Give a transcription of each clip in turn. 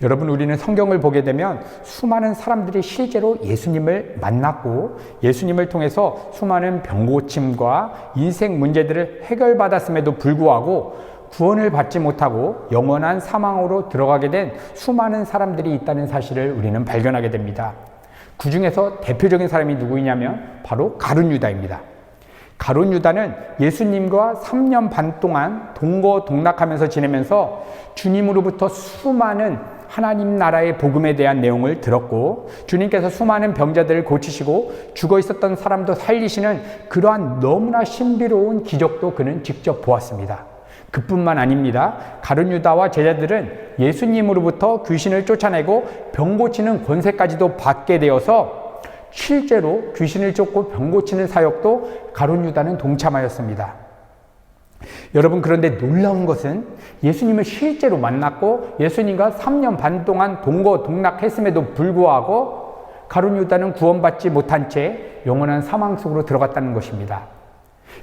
여러분, 우리는 성경을 보게 되면 수많은 사람들이 실제로 예수님을 만났고 예수님을 통해서 수많은 병고침과 인생 문제들을 해결받았음에도 불구하고 구원을 받지 못하고 영원한 사망으로 들어가게 된 수많은 사람들이 있다는 사실을 우리는 발견하게 됩니다. 그 중에서 대표적인 사람이 누구이냐면 바로 가룟 유다입니다. 가룟 유다는 예수님과 3년 반 동안 동거동락하면서 지내면서 주님으로부터 수많은 하나님 나라의 복음에 대한 내용을 들었고 주님께서 수많은 병자들을 고치시고 죽어 있었던 사람도 살리시는 그러한 너무나 신비로운 기적도 그는 직접 보았습니다. 그뿐만 아닙니다. 가룟 유다와 제자들은 예수님으로부터 귀신을 쫓아내고 병 고치는 권세까지도 받게 되어서 실제로 귀신을 쫓고 병 고치는 사역도 가룟 유다는 동참하였습니다. 여러분, 그런데 놀라운 것은 예수님을 실제로 만났고 예수님과 3년 반 동안 동거동락했음에도 불구하고 가룟 유다는 구원받지 못한 채 영원한 사망 속으로 들어갔다는 것입니다.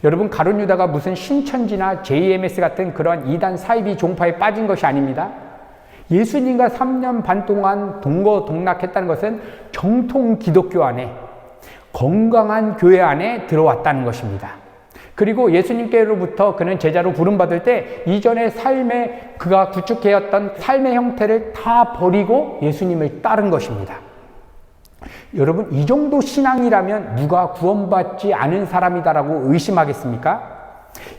여러분, 가룟 유다가 무슨 신천지나 JMS 같은 그런 이단 사이비 종파에 빠진 것이 아닙니다. 예수님과 3년 반 동안 동거동락했다는 것은 정통 기독교 안에, 건강한 교회 안에 들어왔다는 것입니다. 그리고 예수님께로부터 그는 제자로 부름받을 때 이전의 삶에 그가 구축해왔던 삶의 형태를 다 버리고 예수님을 따른 것입니다. 여러분, 이 정도 신앙이라면 누가 구원받지 않은 사람이다라고 의심하겠습니까?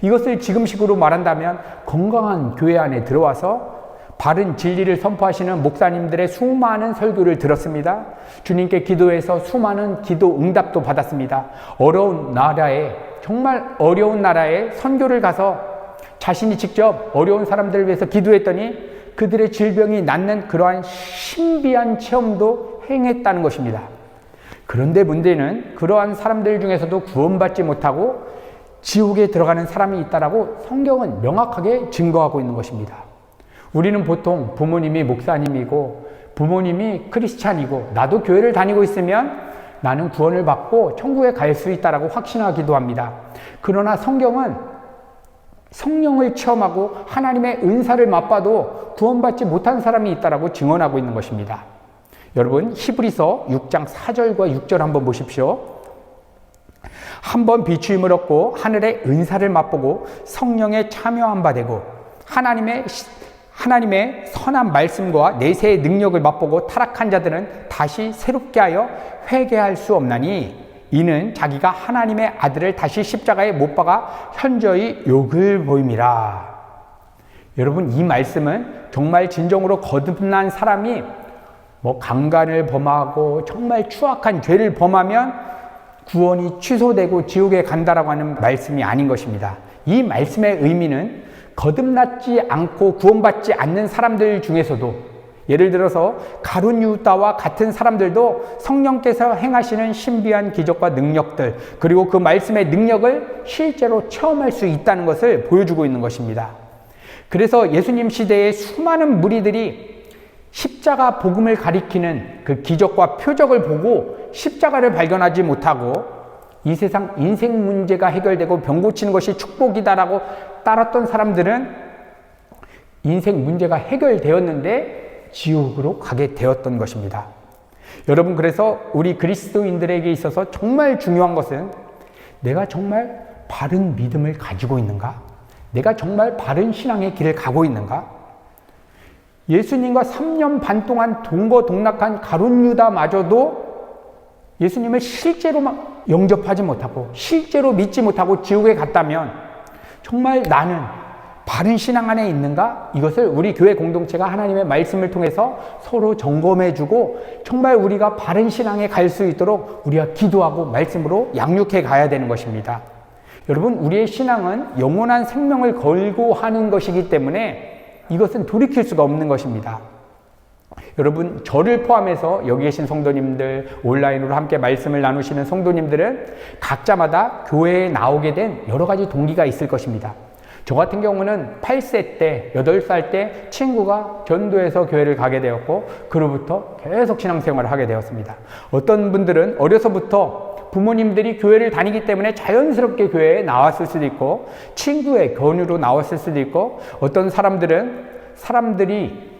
이것을 지금식으로 말한다면 건강한 교회 안에 들어와서 바른 진리를 선포하시는 목사님들의 수많은 설교를 들었습니다. 주님께 기도해서 수많은 기도 응답도 받았습니다. 어려운 나라에, 정말 어려운 나라에 선교를 가서 자신이 직접 어려운 사람들을 위해서 기도했더니 그들의 질병이 낫는 그러한 신비한 체험도 행했다는 것입니다. 그런데 문제는 그러한 사람들 중에서도 구원받지 못하고 지옥에 들어가는 사람이 있다라고 성경은 명확하게 증거하고 있는 것입니다. 우리는 보통 부모님이 목사님이고 부모님이 크리스찬이고 나도 교회를 다니고 있으면 나는 구원을 받고 천국에 갈 수 있다라고 확신하기도 합니다. 그러나 성경은 성령을 체험하고 하나님의 은사를 맛봐도 구원받지 못한 사람이 있다라고 증언하고 있는 것입니다. 여러분, 히브리서 6장 4절과 6절 한번 보십시오. 한번 비추임을 얻고 하늘의 은사를 맛보고 성령에 참여한 바 되고 하나님의 선한 말씀과 내세의 능력을 맛보고 타락한 자들은 다시 새롭게 하여 회개할 수 없나니 이는 자기가 하나님의 아들을 다시 십자가에 못 박아 현저히 욕을 보임이라. 여러분, 이 말씀은 정말 진정으로 거듭난 사람이 강간을 범하고 정말 추악한 죄를 범하면 구원이 취소되고 지옥에 간다라고 하는 말씀이 아닌 것입니다. 이 말씀의 의미는 거듭났지 않고 구원받지 않는 사람들 중에서도, 예를 들어서 가룟 유다와 같은 사람들도 성령께서 행하시는 신비한 기적과 능력들, 그리고 그 말씀의 능력을 실제로 체험할 수 있다는 것을 보여주고 있는 것입니다. 그래서 예수님 시대의 수많은 무리들이 십자가 복음을 가리키는 그 기적과 표적을 보고 십자가를 발견하지 못하고 이 세상 인생 문제가 해결되고 병 고치는 것이 축복이다라고 따랐던 사람들은 인생 문제가 해결되었는데 지옥으로 가게 되었던 것입니다. 여러분, 그래서 우리 그리스도인들에게 있어서 정말 중요한 것은 내가 정말 바른 믿음을 가지고 있는가? 내가 정말 바른 신앙의 길을 가고 있는가? 예수님과 3년 반 동안 동거동락한 가룟 유다마저도 예수님을 실제로 영접하지 못하고 실제로 믿지 못하고 지옥에 갔다면 정말 나는 바른 신앙 안에 있는가? 이것을 우리 교회 공동체가 하나님의 말씀을 통해서 서로 점검해주고 정말 우리가 바른 신앙에 갈 수 있도록 우리가 기도하고 말씀으로 양육해 가야 되는 것입니다. 여러분, 우리의 신앙은 영원한 생명을 걸고 하는 것이기 때문에 이것은 돌이킬 수가 없는 것입니다. 여러분, 저를 포함해서 여기 계신 성도님들, 온라인으로 함께 말씀을 나누시는 성도님들은 각자마다 교회에 나오게 된 여러 가지 동기가 있을 것입니다. 저 같은 경우는 8세 때, 8살 때 친구가 전도해서 교회를 가게 되었고 그로부터 계속 신앙생활을 하게 되었습니다. 어떤 분들은 어려서부터 부모님들이 교회를 다니기 때문에 자연스럽게 교회에 나왔을 수도 있고 친구의 권유로 나왔을 수도 있고 어떤 사람들은 사람들이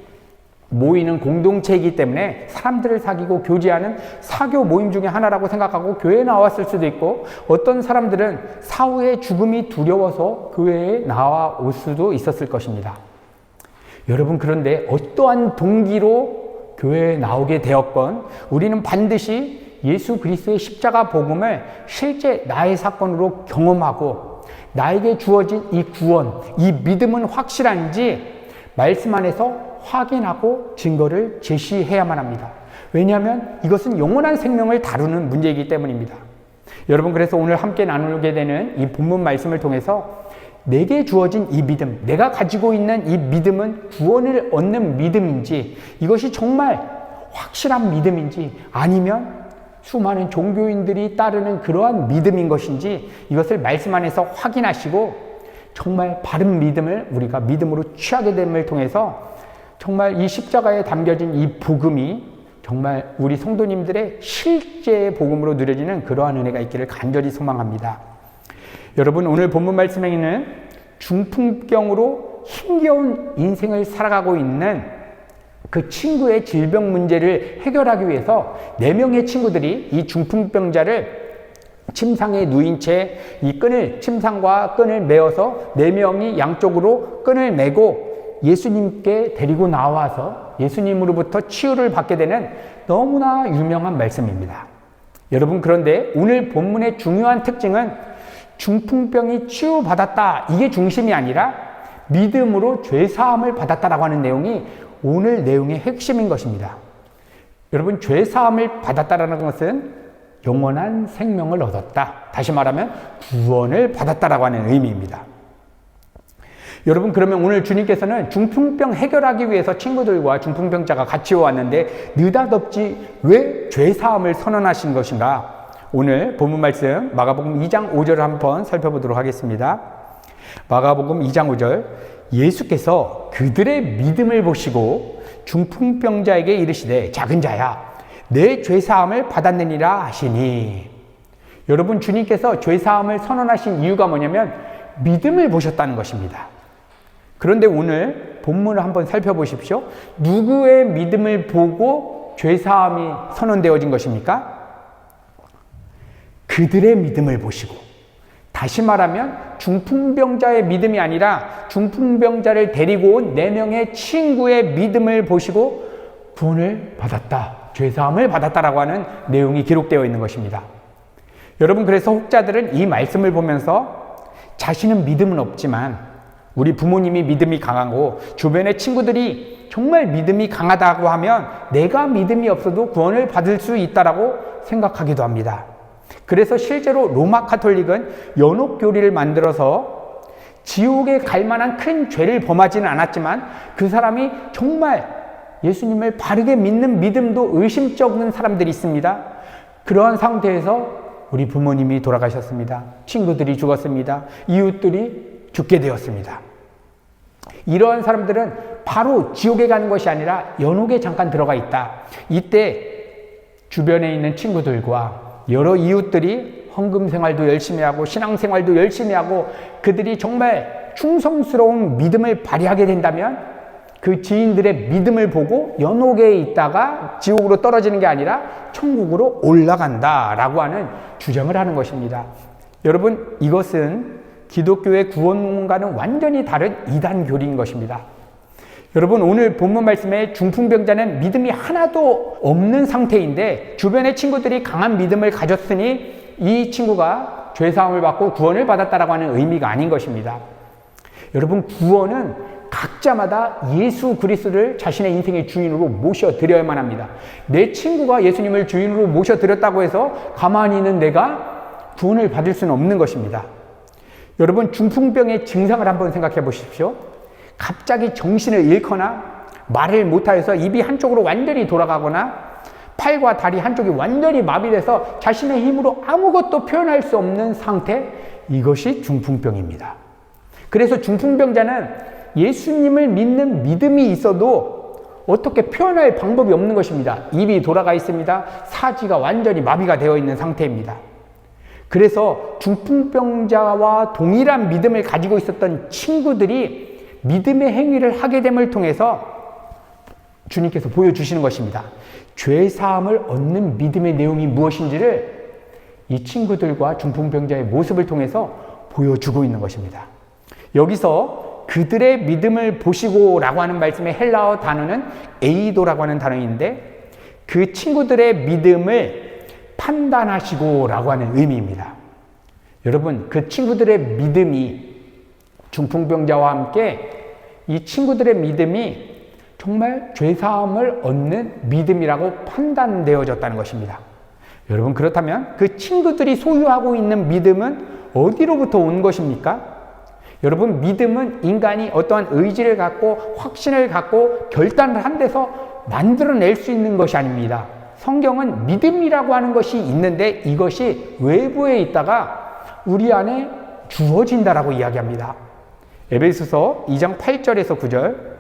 모이는 공동체이기 때문에 사람들을 사귀고 교제하는 사교 모임 중에 하나라고 생각하고 교회에 나왔을 수도 있고, 어떤 사람들은 사후의 죽음이 두려워서 교회에 나올 수도 있었을 것입니다. 여러분, 그런데 어떠한 동기로 교회에 나오게 되었건 우리는 반드시 예수 그리스도의 십자가 복음을 실제 나의 사건으로 경험하고, 나에게 주어진 이 구원, 이 믿음은 확실한지 말씀 안에서 확인하고 증거를 제시해야만 합니다. 왜냐하면 이것은 영원한 생명을 다루는 문제이기 때문입니다. 여러분, 그래서 오늘 함께 나누게 되는 이 본문 말씀을 통해서 내게 주어진 이 믿음, 내가 가지고 있는 이 믿음은 구원을 얻는 믿음인지, 이것이 정말 확실한 믿음인지, 아니면 수많은 종교인들이 따르는 그러한 믿음인 것인지, 이것을 말씀 안에서 확인하시고 정말 바른 믿음을 우리가 믿음으로 취하게 됨을 통해서 정말 이 십자가에 담겨진 이 복음이 정말 우리 성도님들의 실제 복음으로 누려지는 그러한 은혜가 있기를 간절히 소망합니다. 여러분, 오늘 본문 말씀에는 중풍병으로 힘겨운 인생을 살아가고 있는 그 친구의 질병 문제를 해결하기 위해서 4명의 친구들이 이 중풍병자를 침상에 누인 채 이 침상과 끈을 메어서 4명이 양쪽으로 끈을 메고 예수님께 데리고 나와서 예수님으로부터 치유를 받게 되는 너무나 유명한 말씀입니다. 여러분, 그런데 오늘 본문의 중요한 특징은 중풍병이 치유받았다, 이게 중심이 아니라 믿음으로 죄사함을 받았다라고 하는 내용이 오늘 내용의 핵심인 것입니다. 여러분, 죄사함을 받았다라는 것은 영원한 생명을 얻었다, 다시 말하면 구원을 받았다라고 하는 의미입니다. 여러분, 그러면 오늘 주님께서는 중풍병 해결하기 위해서 친구들과 중풍병자가 같이 왔는데 느닷없이 왜 죄사함을 선언하신 것인가? 오늘 본문 말씀 마가복음 2장 5절을 한번 살펴보도록 하겠습니다. 마가복음 2장 5절, 예수께서 그들의 믿음을 보시고 중풍병자에게 이르시되 작은 자야 내 죄사함을 받았느니라 하시니. 여러분, 주님께서 죄사함을 선언하신 이유가 뭐냐면 믿음을 보셨다는 것입니다. 그런데 오늘 본문을 한번 살펴보십시오. 누구의 믿음을 보고 죄사함이 선언되어진 것입니까? 그들의 믿음을 보시고, 다시 말하면 중풍병자의 믿음이 아니라 중풍병자를 데리고 온 4명의 친구의 믿음을 보시고 구원을 받았다, 죄사함을 받았다라고 하는 내용이 기록되어 있는 것입니다. 여러분, 그래서 혹자들은 이 말씀을 보면서 자신은 믿음은 없지만 우리 부모님이 믿음이 강하고 주변의 친구들이 정말 믿음이 강하다고 하면 내가 믿음이 없어도 구원을 받을 수 있다라고 생각하기도 합니다. 그래서 실제로 로마 카톨릭은 연옥교리를 만들어서 지옥에 갈 만한 큰 죄를 범하지는 않았지만 그 사람이 정말 예수님을 바르게 믿는 믿음도 의심쩍은 사람들이 있습니다. 그러한 상태에서 우리 부모님이 돌아가셨습니다. 친구들이 죽었습니다. 이웃들이 죽게 되었습니다. 이러한 사람들은 바로 지옥에 가는 것이 아니라 연옥에 잠깐 들어가 있다. 이때 주변에 있는 친구들과 여러 이웃들이 헌금 생활도 열심히 하고 신앙 생활도 열심히 하고 그들이 정말 충성스러운 믿음을 발휘하게 된다면 그 지인들의 믿음을 보고 연옥에 있다가 지옥으로 떨어지는 게 아니라 천국으로 올라간다라고 하는 주장을 하는 것입니다. 여러분, 이것은 기독교의 구원론과는 완전히 다른 이단 교리인 것입니다. 여러분, 오늘 본문 말씀에 중풍병자는 믿음이 하나도 없는 상태인데 주변의 친구들이 강한 믿음을 가졌으니 이 친구가 죄사함을 받고 구원을 받았다라고 하는 의미가 아닌 것입니다. 여러분, 구원은 각자마다 예수 그리스도를 자신의 인생의 주인으로 모셔드려야만 합니다. 내 친구가 예수님을 주인으로 모셔드렸다고 해서 가만히 있는 내가 구원을 받을 수는 없는 것입니다. 여러분, 중풍병의 증상을 한번 생각해 보십시오. 갑자기 정신을 잃거나 말을 못하여서 입이 한쪽으로 완전히 돌아가거나 팔과 다리 한쪽이 완전히 마비돼서 자신의 힘으로 아무것도 표현할 수 없는 상태, 이것이 중풍병입니다. 그래서 중풍병자는 예수님을 믿는 믿음이 있어도 어떻게 표현할 방법이 없는 것입니다. 입이 돌아가 있습니다. 사지가 완전히 마비가 되어 있는 상태입니다. 그래서 중풍병자와 동일한 믿음을 가지고 있었던 친구들이 믿음의 행위를 하게 됨을 통해서 주님께서 보여주시는 것입니다. 죄사함을 얻는 믿음의 내용이 무엇인지를 이 친구들과 중풍병자의 모습을 통해서 보여주고 있는 것입니다. 여기서 그들의 믿음을 보시고 라고 하는 말씀의 헬라어 단어는 에이도라고 하는 단어인데, 그 친구들의 믿음을 판단하시고 라고 하는 의미입니다. 여러분, 그 친구들의 믿음이, 중풍병자와 함께 이 친구들의 믿음이 정말 죄사함을 얻는 믿음이라고 판단되어졌다는 것입니다. 여러분, 그렇다면 그 친구들이 소유하고 있는 믿음은 어디로부터 온 것입니까? 여러분, 믿음은 인간이 어떠한 의지를 갖고 확신을 갖고 결단을 한 데서 만들어낼 수 있는 것이 아닙니다. 성경은 믿음이라고 하는 것이 있는데 이것이 외부에 있다가 우리 안에 주어진다라고 이야기합니다. 에베소서 2장 8절에서 9절,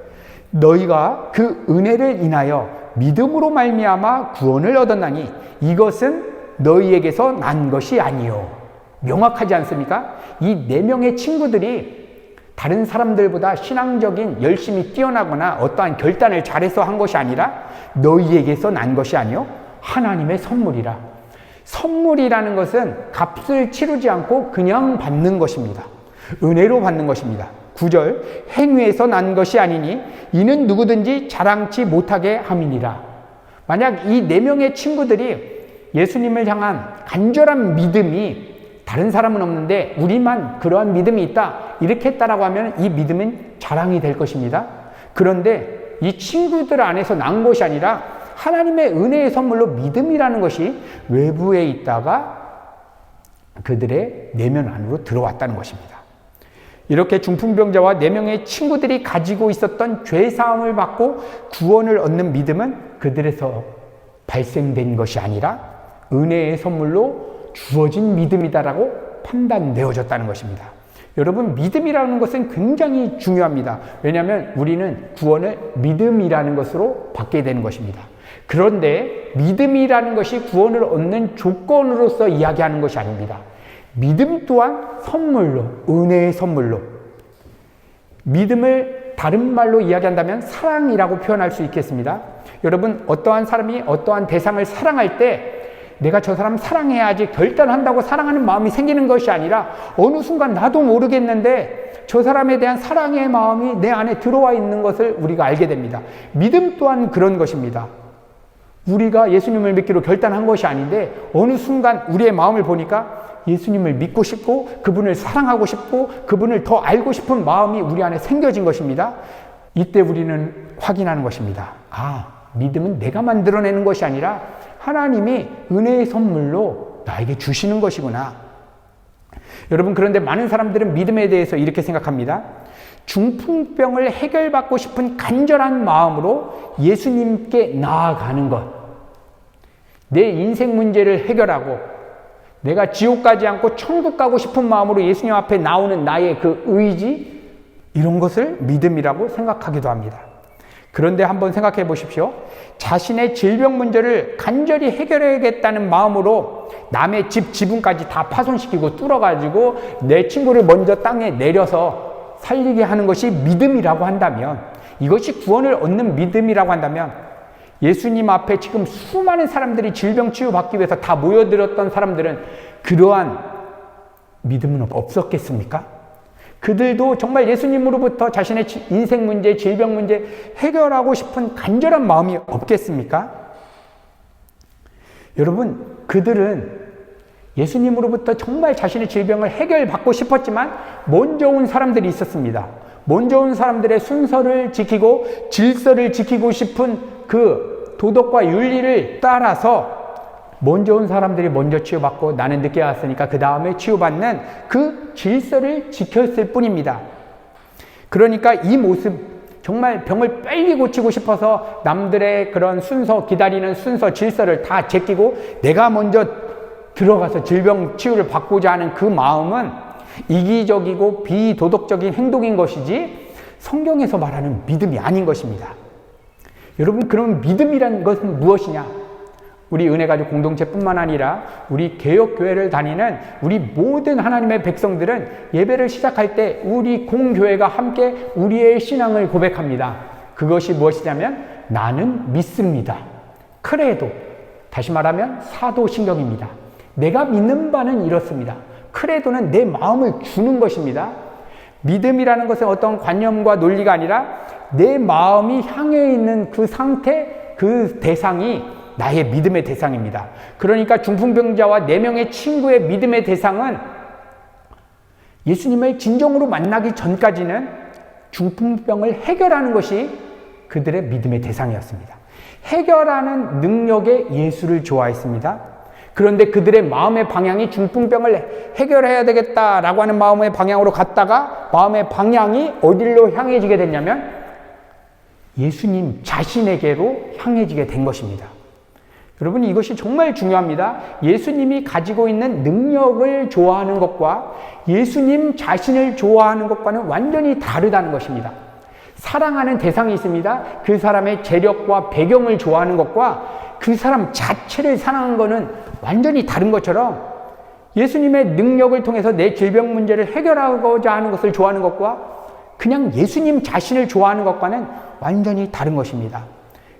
너희가 그 은혜를 인하여 믿음으로 말미암아 구원을 얻었나니 이것은 너희에게서 난 것이 아니요. 명확하지 않습니까? 이 4명의 친구들이 다른 사람들보다 신앙적인 열심히 뛰어나거나 어떠한 결단을 잘해서 한 것이 아니라 너희에게서 난 것이 아니요 하나님의 선물이라. 선물이라는 것은 값을 치르지 않고 그냥 받는 것입니다. 은혜로 받는 것입니다. 9절, 행위에서 난 것이 아니니 이는 누구든지 자랑치 못하게 함이니라. 만약 이 4명의 친구들이 예수님을 향한 간절한 믿음이 다른 사람은 없는데 우리만 그러한 믿음이 있다, 이렇게 했다라고 하면 이 믿음은 자랑이 될 것입니다. 그런데 이 친구들 안에서 난 것이 아니라 하나님의 은혜의 선물로 믿음이라는 것이 외부에 있다가 그들의 내면 안으로 들어왔다는 것입니다. 이렇게 중풍병자와 4명의 친구들이 가지고 있었던 죄사함을 받고 구원을 얻는 믿음은 그들에서 발생된 것이 아니라 은혜의 선물로 주어진 믿음이다라고 판단되어졌다는 것입니다. 여러분, 믿음이라는 것은 굉장히 중요합니다. 왜냐하면 우리는 구원을 믿음이라는 것으로 받게 되는 것입니다. 그런데 믿음이라는 것이 구원을 얻는 조건으로서 이야기하는 것이 아닙니다. 믿음 또한 선물로, 은혜의 선물로, 믿음을 다른 말로 이야기한다면 사랑이라고 표현할 수 있겠습니다. 여러분, 어떠한 사람이 어떠한 대상을 사랑할 때 내가 저 사람 사랑해야지 결단한다고 사랑하는 마음이 생기는 것이 아니라 어느 순간 나도 모르겠는데 저 사람에 대한 사랑의 마음이 내 안에 들어와 있는 것을 우리가 알게 됩니다. 믿음 또한 그런 것입니다. 우리가 예수님을 믿기로 결단한 것이 아닌데 어느 순간 우리의 마음을 보니까 예수님을 믿고 싶고 그분을 사랑하고 싶고 그분을 더 알고 싶은 마음이 우리 안에 생겨진 것입니다. 이때 우리는 확인하는 것입니다. 아, 믿음은 내가 만들어내는 것이 아니라 하나님이 은혜의 선물로 나에게 주시는 것이구나. 여러분, 그런데 많은 사람들은 믿음에 대해서 이렇게 생각합니다. 중풍병을 해결받고 싶은 간절한 마음으로 예수님께 나아가는 것, 내 인생 문제를 해결하고 내가 지옥 가지 않고 천국 가고 싶은 마음으로 예수님 앞에 나오는 나의 그 의지, 이런 것을 믿음이라고 생각하기도 합니다. 그런데 한번 생각해 보십시오. 자신의 질병 문제를 간절히 해결해야겠다는 마음으로 남의 집 지분까지 다 파손시키고 뚫어가지고 내 친구를 먼저 땅에 내려서 살리게 하는 것이 믿음이라고 한다면, 이것이 구원을 얻는 믿음이라고 한다면, 예수님 앞에 지금 수많은 사람들이 질병 치유받기 위해서 다 모여들었던 사람들은 그러한 믿음은 없었겠습니까? 그들도 정말 예수님으로부터 자신의 인생 문제, 질병 문제 해결하고 싶은 간절한 마음이 없겠습니까? 여러분, 그들은 예수님으로부터 정말 자신의 질병을 해결받고 싶었지만 먼저 온 사람들이 있었습니다. 먼저 온 사람들의 순서를 지키고 질서를 지키고 싶은 그 도덕과 윤리를 따라서 먼저 온 사람들이 먼저 치유받고 나는 늦게 왔으니까 그 다음에 치유받는 그 질서를 지켰을 뿐입니다. 그러니까 이 모습, 정말 병을 빨리 고치고 싶어서 남들의 그런 순서, 기다리는 순서, 질서를 다 제끼고 내가 먼저 들어가서 질병 치유를 받고자 하는 그 마음은 이기적이고 비도덕적인 행동인 것이지 성경에서 말하는 믿음이 아닌 것입니다. 여러분, 그럼 믿음이란 것은 무엇이냐? 우리 은혜가족 공동체뿐만 아니라 우리 개혁교회를 다니는 우리 모든 하나님의 백성들은 예배를 시작할 때 우리 공교회가 함께 우리의 신앙을 고백합니다. 그것이 무엇이냐면 나는 믿습니다. 크레도, 다시 말하면 사도신경입니다. 내가 믿는 바는 이렇습니다. 크레도는 내 마음을 주는 것입니다. 믿음이라는 것은 어떤 관념과 논리가 아니라 내 마음이 향해 있는 그 상태, 그 대상이 나의 믿음의 대상입니다. 그러니까 중풍병자와 4명의 친구의 믿음의 대상은 예수님을 진정으로 만나기 전까지는 중풍병을 해결하는 것이 그들의 믿음의 대상이었습니다. 해결하는 능력의 예수를 좋아했습니다. 그런데 그들의 마음의 방향이 중풍병을 해결해야 되겠다라고 하는 마음의 방향으로 갔다가 마음의 방향이 어디로 향해지게 됐냐면 예수님 자신에게로 향해지게 된 것입니다. 여러분, 이것이 정말 중요합니다. 예수님이 가지고 있는 능력을 좋아하는 것과 예수님 자신을 좋아하는 것과는 완전히 다르다는 것입니다. 사랑하는 대상이 있습니다. 그 사람의 재력과 배경을 좋아하는 것과 그 사람 자체를 사랑하는 것은 완전히 다른 것처럼 예수님의 능력을 통해서 내 질병 문제를 해결하고자 하는 것을 좋아하는 것과 그냥 예수님 자신을 좋아하는 것과는 완전히 다른 것입니다.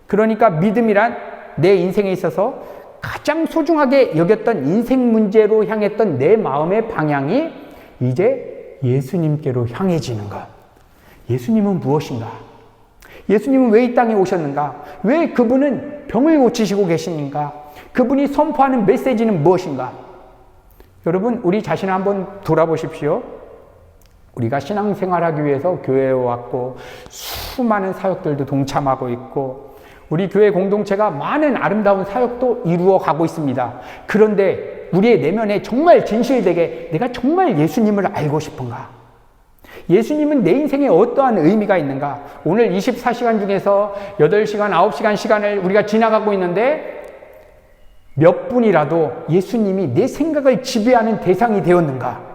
그러니까 믿음이란 내 인생에 있어서 가장 소중하게 여겼던 인생 문제로 향했던 내 마음의 방향이 이제 예수님께로 향해지는 것. 예수님은 무엇인가? 예수님은 왜 이 땅에 오셨는가? 왜 그분은 병을 고치시고 계시는가? 그분이 선포하는 메시지는 무엇인가? 여러분, 우리 자신을 한번 돌아보십시오. 우리가 신앙생활하기 위해서 교회에 왔고 수많은 사역들도 동참하고 있고 우리 교회 공동체가 많은 아름다운 사역도 이루어 가고 있습니다. 그런데 우리의 내면에 정말 진실되게 내가 정말 예수님을 알고 싶은가? 예수님은 내 인생에 어떠한 의미가 있는가? 오늘 24시간 중에서 8시간, 9시간 시간을 우리가 지나가고 있는데 몇 분이라도 예수님이 내 생각을 지배하는 대상이 되었는가?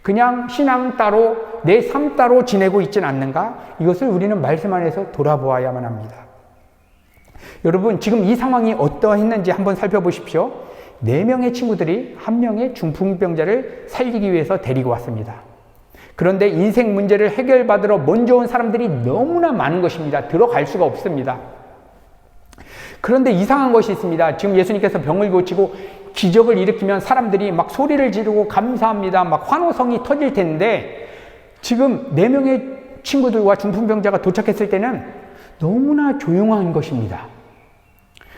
그냥 신앙 따로 내 삶 따로 지내고 있지는 않는가? 이것을 우리는 말씀 안에서 돌아보아야만 합니다. 여러분, 지금 이 상황이 어떠했는지 한번 살펴보십시오. 4명의 친구들이 1명의 중풍병자를 살리기 위해서 데리고 왔습니다. 그런데 인생 문제를 해결받으러 먼저 온 사람들이 너무나 많은 것입니다. 들어갈 수가 없습니다. 그런데 이상한 것이 있습니다. 지금 예수님께서 병을 고치고 기적을 일으키면 사람들이 막 소리를 지르고 감사합니다. 막 환호성이 터질 텐데 지금 4명의 친구들과 중풍병자가 도착했을 때는 너무나 조용한 것입니다.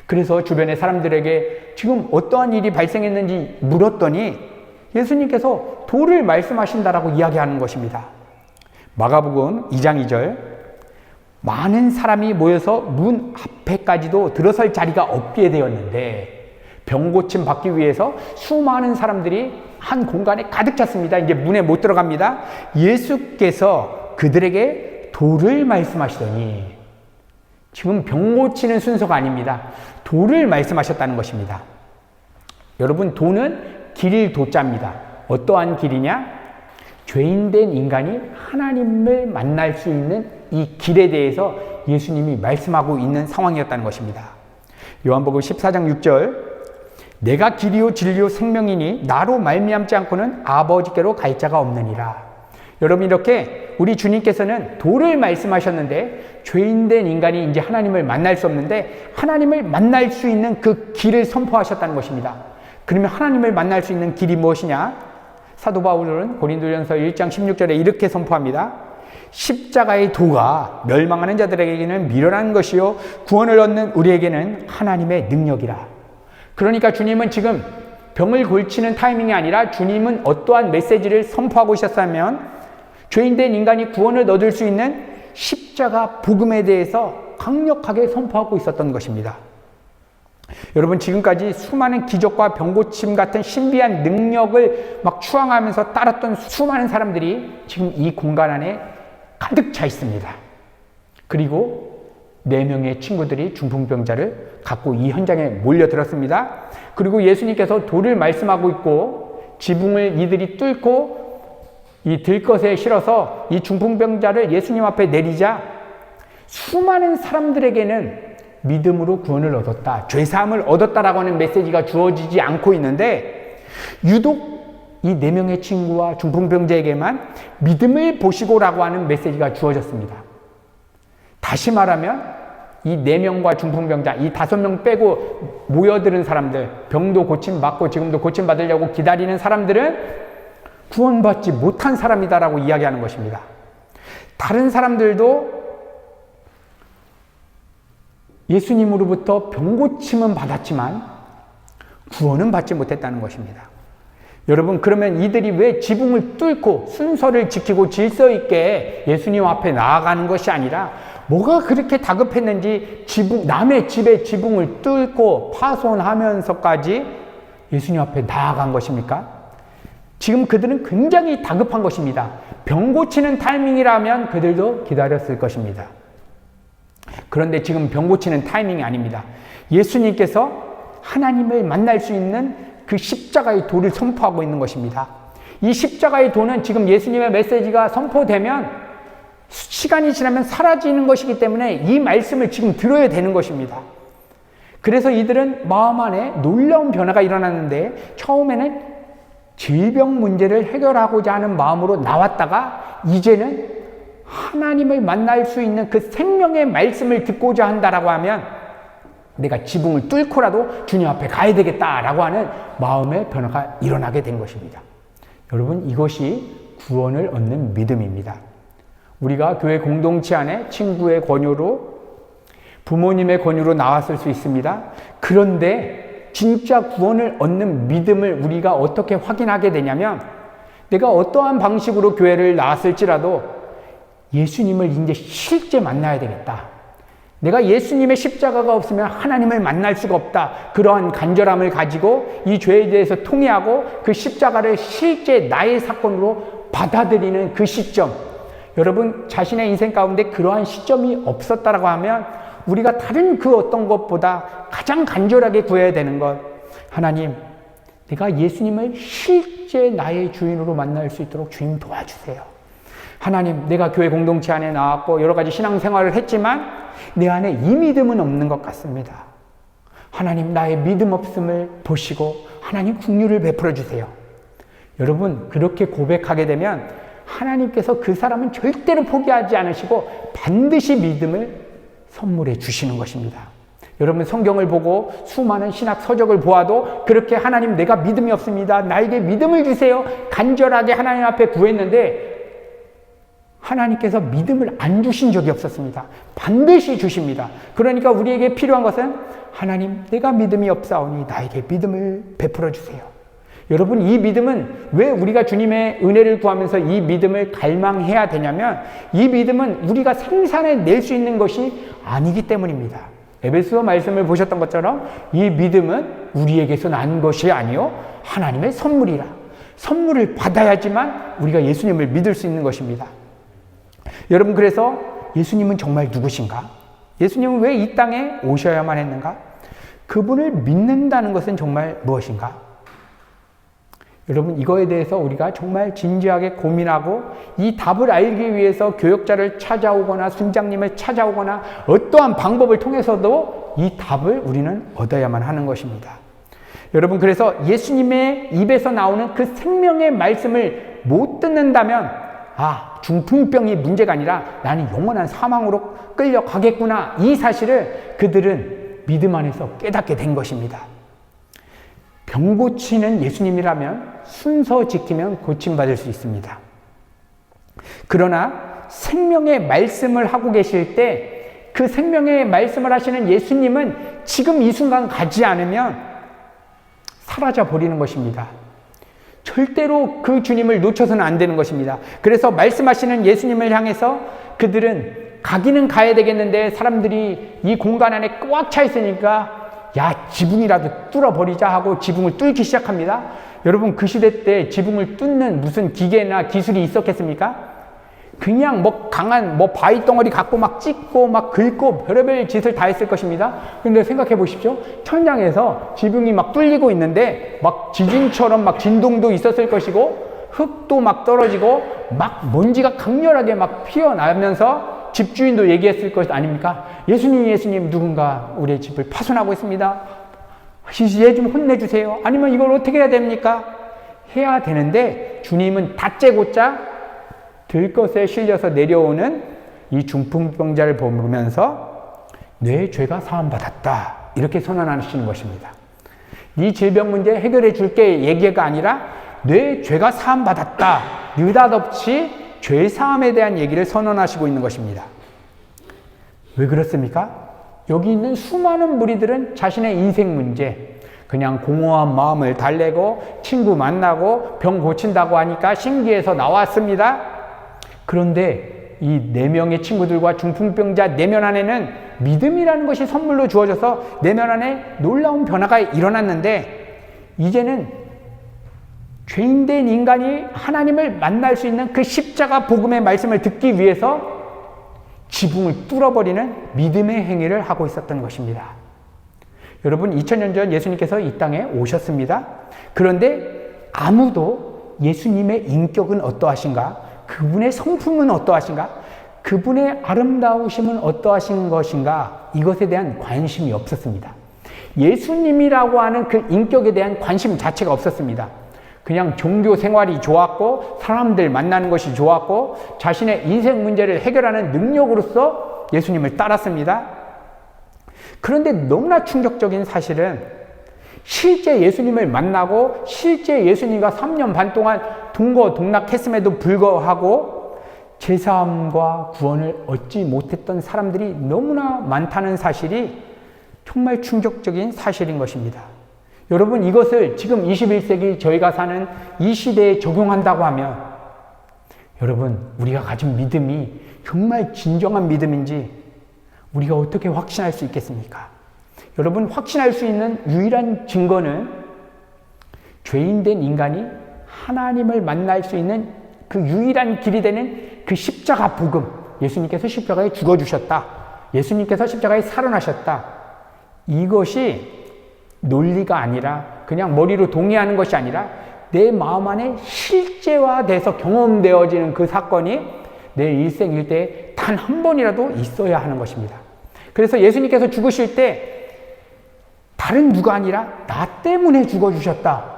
그래서 주변의 사람들에게 지금 어떠한 일이 발생했는지 물었더니 예수님께서 도를 말씀하신다라고 이야기하는 것입니다. 마가복음 2장 2절 많은 사람이 모여서 문 앞에까지도 들어설 자리가 없게 되었는데 병 고침 받기 위해서 수많은 사람들이 한 공간에 가득 찼습니다. 이제 문에 못 들어갑니다. 예수께서 그들에게 도를 말씀하시더니 지금 병 고치는 순서가 아닙니다. 도를 말씀하셨다는 것입니다. 여러분, 도는 길 도자입니다. 어떠한 길이냐? 죄인된 인간이 하나님을 만날 수 있는 이 길에 대해서 예수님이 말씀하고 있는 상황이었다는 것입니다. 요한복음 14장 6절 내가 길이요 진리요 생명이니 나로 말미암지 않고는 아버지께로 갈 자가 없느니라. 여러분, 이렇게 우리 주님께서는 도를 말씀하셨는데 죄인된 인간이 이제 하나님을 만날 수 없는데 하나님을 만날 수 있는 그 길을 선포하셨다는 것입니다. 그러면 하나님을 만날 수 있는 길이 무엇이냐? 사도 바울은 고린도전서 1장 16절에 이렇게 선포합니다. 십자가의 도가 멸망하는 자들에게는 미련한 것이요 구원을 얻는 우리에게는 하나님의 능력이라. 그러니까 주님은 지금 병을 고치는 타이밍이 아니라 주님은 어떠한 메시지를 선포하고 있었다면 죄인된 인간이 구원을 얻을 수 있는 십자가 복음에 대해서 강력하게 선포하고 있었던 것입니다. 여러분, 지금까지 수많은 기적과 병고침 같은 신비한 능력을 막 추앙하면서 따랐던 수많은 사람들이 지금 이 공간 안에 가득 차 있습니다. 그리고 4명의 친구들이 중풍병자를 갖고 이 현장에 몰려들었습니다. 그리고 예수님께서 도를 말씀하고 있고 지붕을 이들이 뚫고 이 들것에 실어서 이 중풍병자를 예수님 앞에 내리자 수많은 사람들에게는 믿음으로 구원을 얻었다, 죄사함을 얻었다라고 하는 메시지가 주어지지 않고 있는데 유독 이 4명의 친구와 중풍병자에게만 믿음을 보시고라고 하는 메시지가 주어졌습니다. 다시 말하면 이 4명과 중풍병자, 이 5명 빼고 모여드는 사람들, 병도 고침받고 지금도 고침받으려고 기다리는 사람들은 구원받지 못한 사람이다라고 이야기하는 것입니다. 다른 사람들도 예수님으로부터 병고침은 받았지만 구원은 받지 못했다는 것입니다. 여러분, 그러면 이들이 왜 지붕을 뚫고 순서를 지키고 질서 있게 예수님 앞에 나아가는 것이 아니라 뭐가 그렇게 다급했는지 남의 집의 지붕을 뚫고 파손하면서까지 예수님 앞에 나아간 것입니까? 지금 그들은 굉장히 다급한 것입니다. 병 고치는 타이밍이라면 그들도 기다렸을 것입니다. 그런데 지금 병 고치는 타이밍이 아닙니다. 예수님께서 하나님을 만날 수 있는 그 십자가의 도를 선포하고 있는 것입니다. 이 십자가의 도는 지금 예수님의 메시지가 선포되면 시간이 지나면 사라지는 것이기 때문에 이 말씀을 지금 들어야 되는 것입니다. 그래서 이들은 마음 안에 놀라운 변화가 일어났는데 처음에는 질병 문제를 해결하고자 하는 마음으로 나왔다가 이제는 하나님을 만날 수 있는 그 생명의 말씀을 듣고자 한다라고 하면 내가 지붕을 뚫고라도 주님 앞에 가야 되겠다라고 하는 마음의 변화가 일어나게 된 것입니다. 여러분, 이것이 구원을 얻는 믿음입니다. 우리가 교회 공동체 안에 친구의 권유로, 부모님의 권유로 나왔을 수 있습니다. 그런데 진짜 구원을 얻는 믿음을 우리가 어떻게 확인하게 되냐면 내가 어떠한 방식으로 교회를 나왔을지라도 예수님을 이제 실제 만나야 되겠다. 내가 예수님의 십자가가 없으면 하나님을 만날 수가 없다. 그러한 간절함을 가지고 이 죄에 대해서 통회하고 그 십자가를 실제 나의 사건으로 받아들이는 그 시점. 여러분, 자신의 인생 가운데 그러한 시점이 없었다라고 하면 우리가 다른 그 어떤 것보다 가장 간절하게 구해야 되는 것. 하나님, 내가 예수님을 실제 나의 주인으로 만날 수 있도록 주님 도와주세요. 하나님, 내가 교회 공동체 안에 나왔고 여러 가지 신앙생활을 했지만 내 안에 이 믿음은 없는 것 같습니다. 하나님, 나의 믿음 없음을 보시고 하나님 긍휼을 베풀어 주세요. 여러분, 그렇게 고백하게 되면 하나님께서 그 사람은 절대로 포기하지 않으시고 반드시 믿음을 선물해 주시는 것입니다. 여러분, 성경을 보고 수많은 신학 서적을 보아도 그렇게 하나님, 내가 믿음이 없습니다. 나에게 믿음을 주세요. 간절하게 하나님 앞에 구했는데 하나님께서 믿음을 안 주신 적이 없었습니다. 반드시 주십니다. 그러니까 우리에게 필요한 것은 하나님, 내가 믿음이 없사오니 나에게 믿음을 베풀어 주세요. 여러분, 이 믿음은 왜 우리가 주님의 은혜를 구하면서 이 믿음을 갈망해야 되냐면 이 믿음은 우리가 생산해낼 수 있는 것이 아니기 때문입니다. 에베소서 말씀을 보셨던 것처럼 이 믿음은 우리에게서 난 것이 아니요 하나님의 선물이라. 선물을 받아야지만 우리가 예수님을 믿을 수 있는 것입니다. 여러분, 그래서 예수님은 정말 누구신가? 예수님은 왜 이 땅에 오셔야만 했는가? 그분을 믿는다는 것은 정말 무엇인가? 여러분, 이거에 대해서 우리가 정말 진지하게 고민하고 이 답을 알기 위해서 교역자를 찾아오거나 순장님을 찾아오거나 어떠한 방법을 통해서도 이 답을 우리는 얻어야만 하는 것입니다. 여러분, 그래서 예수님의 입에서 나오는 그 생명의 말씀을 못 듣는다면 중풍병이 문제가 아니라 나는 영원한 사망으로 끌려가겠구나. 이 사실을 그들은 믿음 안에서 깨닫게 된 것입니다. 병 고치는 예수님이라면 순서 지키면 고침받을 수 있습니다. 그러나 생명의 말씀을 하고 계실 때 그 생명의 말씀을 하시는 예수님은 지금 이 순간 가지 않으면 사라져 버리는 것입니다. 절대로 그 주님을 놓쳐서는 안 되는 것입니다. 그래서 말씀하시는 예수님을 향해서 그들은 가기는 가야 되겠는데 사람들이 이 공간 안에 꽉 차 있으니까 지붕이라도 뚫어버리자 하고 지붕을 뚫기 시작합니다. 여러분, 그 시대 때 지붕을 뚫는 무슨 기계나 기술이 있었겠습니까? 그냥 강한 바위 덩어리 갖고 찍고 긁고 별의별 짓을 다 했을 것입니다. 근데 생각해 보십시오. 천장에서 지붕이 뚫리고 있는데 지진처럼 진동도 있었을 것이고 흙도 떨어지고 먼지가 강렬하게 피어나면서 집주인도 얘기했을 것 아닙니까? 예수님, 누군가 우리의 집을 파손하고 있습니다. 얘 좀 혼내주세요. 아니면 이걸 어떻게 해야 됩니까? 해야 되는데 주님은 다째고짜 들것에 실려서 내려오는 이 중풍병자를 보면서 내 죄가 사함받았다. 이렇게 선언하시는 것입니다. 네 질병 문제 해결해 줄게 얘기가 아니라 내 죄가 사함받았다. 느닷없이 죄 사함에 대한 얘기를 선언하시고 있는 것입니다. 왜 그렇습니까? 여기 있는 수많은 무리들은 자신의 인생 문제, 그냥 공허한 마음을 달래고 친구 만나고 병 고친다고 하니까 신기해서 나왔습니다. 그런데 이 4명의 친구들과 중풍병자 내면 안에는 믿음이라는 것이 선물로 주어져서 내면 안에 놀라운 변화가 일어났는데, 이제는 죄인된 인간이 하나님을 만날 수 있는 그 십자가 복음의 말씀을 듣기 위해서 지붕을 뚫어버리는 믿음의 행위를 하고 있었던 것입니다. 여러분, 2000년 전 예수님께서 이 땅에 오셨습니다. 그런데 아무도 예수님의 인격은 어떠하신가? 그분의 성품은 어떠하신가? 그분의 아름다우심은 어떠하신 것인가? 이것에 대한 관심이 없었습니다. 예수님이라고 하는 그 인격에 대한 관심 자체가 없었습니다. 그냥 종교 생활이 좋았고 사람들 만나는 것이 좋았고 자신의 인생 문제를 해결하는 능력으로서 예수님을 따랐습니다. 그런데 너무나 충격적인 사실은 실제 예수님을 만나고 실제 예수님과 3년 반 동안 동거동락했음에도 불구하고 제사함과 구원을 얻지 못했던 사람들이 너무나 많다는 사실이 정말 충격적인 사실인 것입니다. 여러분, 이것을 지금 21세기 저희가 사는 이 시대에 적용한다고 하면 여러분, 우리가 가진 믿음이 정말 진정한 믿음인지 우리가 어떻게 확신할 수 있겠습니까? 여러분, 확신할 수 있는 유일한 증거는 죄인된 인간이 하나님을 만날 수 있는 그 유일한 길이 되는 그 십자가 복음, 예수님께서 십자가에 죽어주셨다, 예수님께서 십자가에 살아나셨다, 이것이 논리가 아니라 그냥 머리로 동의하는 것이 아니라 내 마음 안에 실제화돼서 경험되어지는 그 사건이 내 일생 일대에 단 한 번이라도 있어야 하는 것입니다. 그래서 예수님께서 죽으실 때 다른 누가 아니라 나 때문에 죽어주셨다,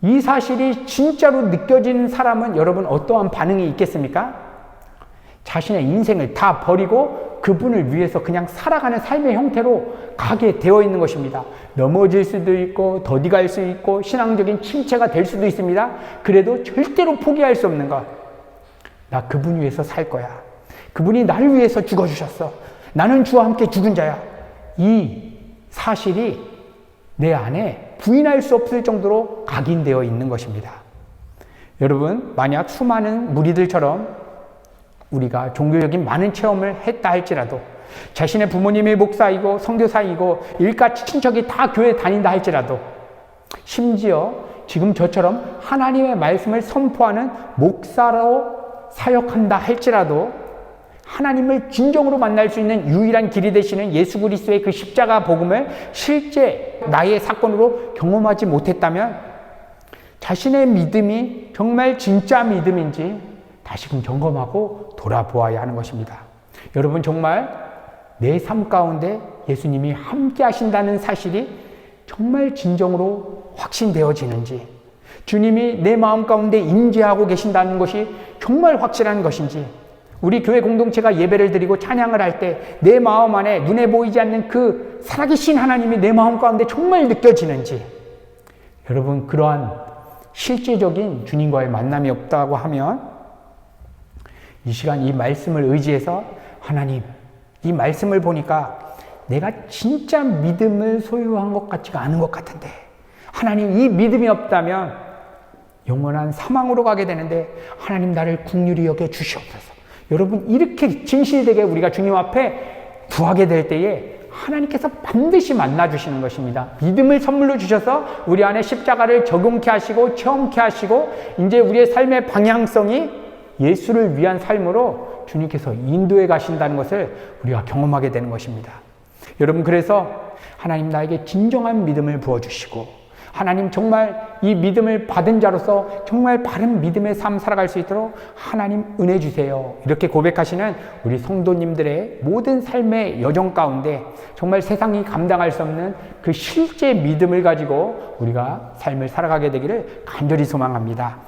이 사실이 진짜로 느껴지는 사람은 여러분 어떠한 반응이 있겠습니까? 자신의 인생을 다 버리고 그분을 위해서 그냥 살아가는 삶의 형태로 가게 되어 있는 것입니다. 넘어질 수도 있고 더디 갈 수 있고 신앙적인 침체가 될 수도 있습니다. 그래도 절대로 포기할 수 없는 것, 나 그분 위해서 살 거야, 그분이 나를 위해서 죽어주셨어, 나는 주와 함께 죽은 자야, 이 사실이 내 안에 부인할 수 없을 정도로 각인되어 있는 것입니다. 여러분, 만약 수많은 무리들처럼 우리가 종교적인 많은 체험을 했다 할지라도, 자신의 부모님이 목사이고 선교사이고 일가 친척이 다 교회 다닌다 할지라도, 심지어 지금 저처럼 하나님의 말씀을 선포하는 목사로 사역한다 할지라도 하나님을 진정으로 만날 수 있는 유일한 길이 되시는 예수 그리스도의 그 십자가 복음을 실제 나의 사건으로 경험하지 못했다면 자신의 믿음이 정말 진짜 믿음인지 다시금 점검하고 돌아보아야 하는 것입니다. 여러분, 정말 내 삶 가운데 예수님이 함께 하신다는 사실이 정말 진정으로 확신되어지는지, 주님이 내 마음 가운데 임재하고 계신다는 것이 정말 확실한 것인지, 우리 교회 공동체가 예배를 드리고 찬양을 할 때 내 마음 안에 눈에 보이지 않는 그 살아계신 하나님이 내 마음 가운데 정말 느껴지는지, 여러분, 그러한 실제적인 주님과의 만남이 없다고 하면 이 시간 이 말씀을 의지해서 하나님, 이 말씀을 보니까 내가 진짜 믿음을 소유한 것 같지가 않은 것 같은데 하나님, 이 믿음이 없다면 영원한 사망으로 가게 되는데 하나님, 나를 긍휼히 여겨 주시옵소서. 여러분, 이렇게 진실되게 우리가 주님 앞에 구하게 될 때에 하나님께서 반드시 만나주시는 것입니다. 믿음을 선물로 주셔서 우리 안에 십자가를 적용케 하시고 체험케 하시고 이제 우리의 삶의 방향성이 예수를 위한 삶으로 주님께서 인도해 가신다는 것을 우리가 경험하게 되는 것입니다. 여러분, 그래서 하나님, 나에게 진정한 믿음을 부어주시고 하나님, 정말 이 믿음을 받은 자로서 정말 바른 믿음의 삶 살아갈 수 있도록 하나님 은혜 주세요. 이렇게 고백하시는 우리 성도님들의 모든 삶의 여정 가운데 정말 세상이 감당할 수 없는 그 실제 믿음을 가지고 우리가 삶을 살아가게 되기를 간절히 소망합니다.